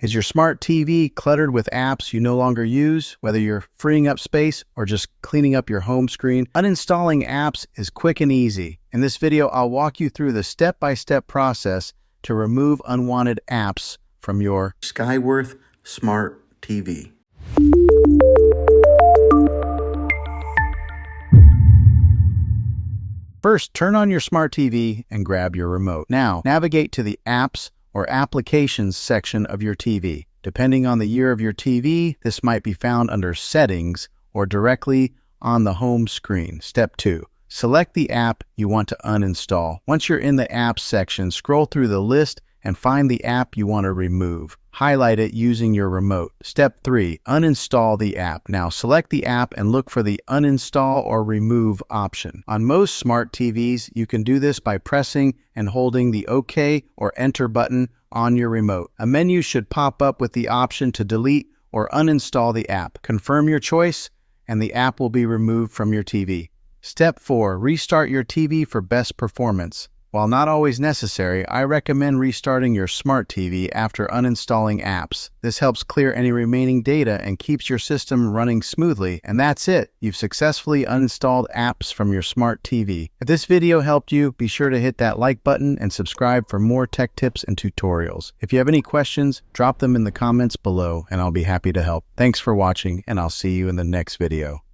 Is your smart TV cluttered with apps you no longer use, whether you're freeing up space or just cleaning up your home screen? Uninstalling apps is quick and easy. In this video, I'll walk you through the step-by-step process to remove unwanted apps from your Skyworth Smart TV. First, turn on your smart TV and grab your remote. Now, navigate to the Apps or Applications section of your TV. Depending on the year of your TV, this might be found under Settings or directly on the home screen. Step 2. Select the app you want to uninstall. Once you're in the Apps section, scroll through the list and find the app you want to remove. Highlight it using your remote. Step 3. Uninstall the app. Now select the app and look for the Uninstall or Remove option. On most smart TVs, you can do this by pressing and holding the OK or Enter button on your remote. A menu should pop up with the option to delete or uninstall the app. Confirm your choice and the app will be removed from your TV. Step 4. Restart your TV for best performance. While not always necessary, I recommend restarting your smart TV after uninstalling apps. This helps clear any remaining data and keeps your system running smoothly. And that's it. You've successfully uninstalled apps from your smart TV. If this video helped you, be sure to hit that like button and subscribe for more tech tips and tutorials. If you have any questions, drop them in the comments below and I'll be happy to help. Thanks for watching and I'll see you in the next video.